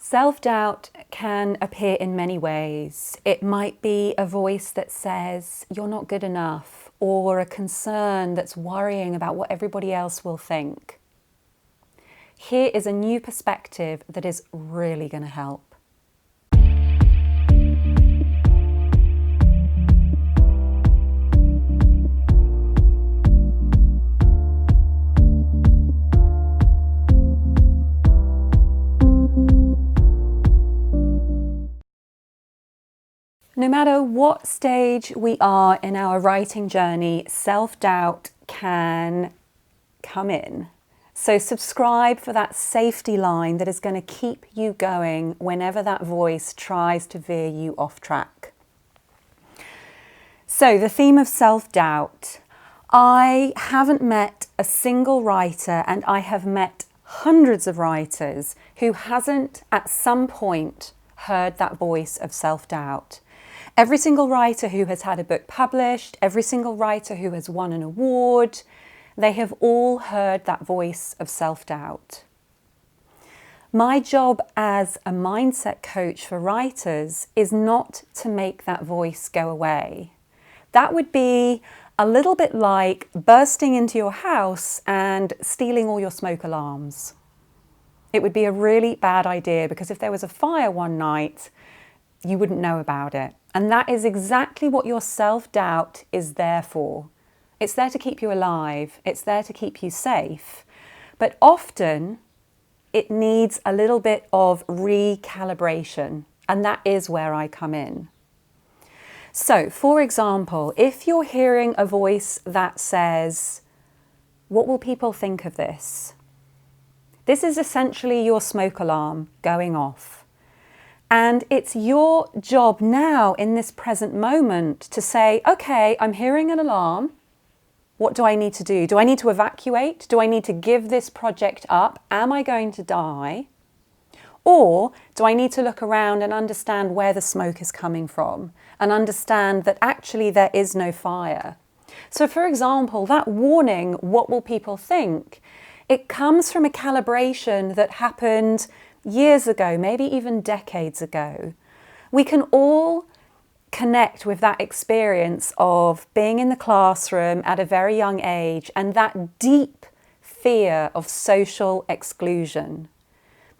Self-doubt can appear in many ways. It might be a voice that says you're not good enough, or a concern that's worrying about what everybody else will think. Here is a new perspective that is really going to help. No matter what stage we are in our writing journey, self-doubt can come in. So subscribe for that safety line that is going to keep you going whenever that voice tries to veer you off track. So the theme of self-doubt. I haven't met a single writer, and I have met hundreds of writers who hasn't at some point heard that voice of self-doubt. Every single writer who has had a book published, every single writer who has won an award, they have all heard that voice of self-doubt. My job as a mindset coach for writers is not to make that voice go away. That would be a little bit like bursting into your house and stealing all your smoke alarms. It would be a really bad idea, because if there was a fire one night, you wouldn't know about it. And that is exactly what your self-doubt is there for. It's there to keep you alive. It's there to keep you safe. But often it needs a little bit of recalibration. And that is where I come in. So, for example, if you're hearing a voice that says, "What will people think of this?" This is essentially your smoke alarm going off. And it's your job now in this present moment to say, okay, I'm hearing an alarm. What do I need to do? Do I need to evacuate? Do I need to give this project up? Am I going to die? Or do I need to look around and understand where the smoke is coming from and understand that actually there is no fire? So for example, that warning, what will people think? It comes from a calibration that happened years ago, maybe even decades ago. We can all connect with that experience of being in the classroom at a very young age and that deep fear of social exclusion.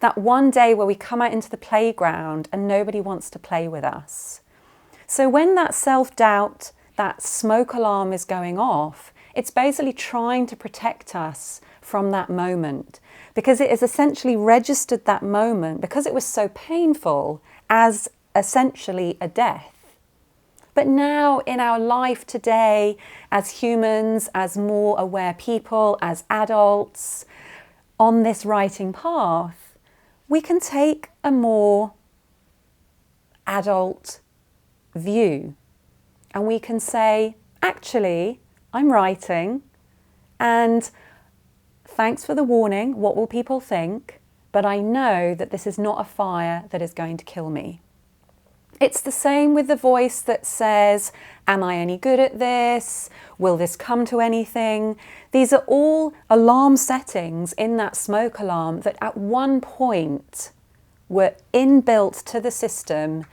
That one day where we come out into the playground and nobody wants to play with us. So when that self-doubt, that smoke alarm is going off, it's basically trying to protect us from that moment, because it has essentially registered that moment, because it was so painful, as essentially a death. But now in our life today, as humans, as more aware people, as adults on this writing path, we can take a more adult view, and we can say, actually, I'm writing, and thanks for the warning, what will people think? But I know that this is not a fire that is going to kill me. It's the same with the voice that says, am I any good at this? Will this come to anything? These are all alarm settings in that smoke alarm that at one point were inbuilt to the system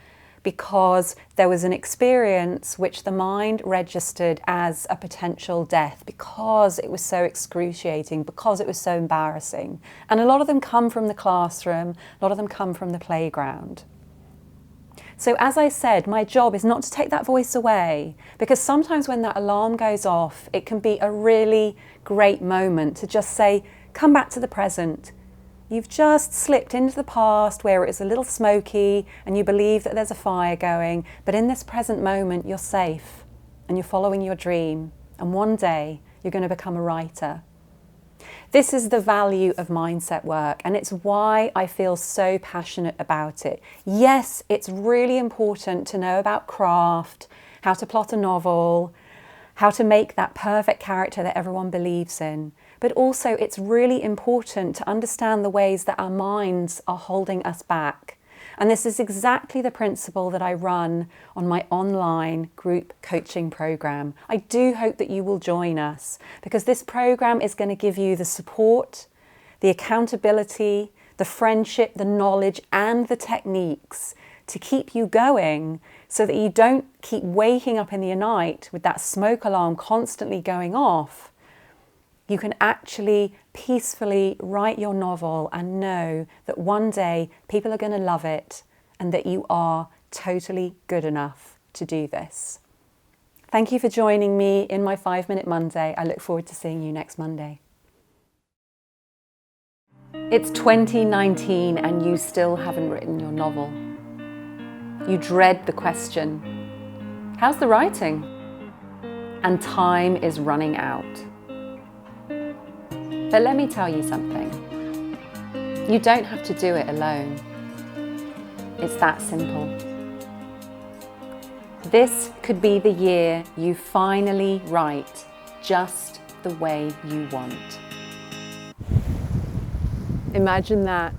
because there was an experience which the mind registered as a potential death, because it was so excruciating, because it was so embarrassing. And a lot of them come from the classroom, a lot of them come from the playground. So as I said, my job is not to take that voice away, because sometimes when that alarm goes off, it can be a really great moment to just say, come back to the present. You've just slipped into the past where it's a little smoky and you believe that there's a fire going, but in this present moment you're safe and you're following your dream, and one day you're going to become a writer. This is the value of mindset work, and it's why I feel so passionate about it. Yes, it's really important to know about craft, how to plot a novel, how to make that perfect character that everyone believes in. But also it's really important to understand the ways that our minds are holding us back. And this is exactly the principle that I run on my online group coaching program. I do hope that you will join us, because this program is going to give you the support, the accountability, the friendship, the knowledge, and the techniques to keep you going so that you don't keep waking up in the night with that smoke alarm constantly going off. You can actually peacefully write your novel and know that one day people are going to love it and that you are totally good enough to do this. Thank you for joining me in my 5-Minute Monday. I look forward to seeing you next Monday. It's 2019 and you still haven't written your novel. You dread the question, how's the writing? And time is running out. But let me tell you something. You don't have to do it alone. It's that simple. This could be the year you finally write just the way you want. Imagine that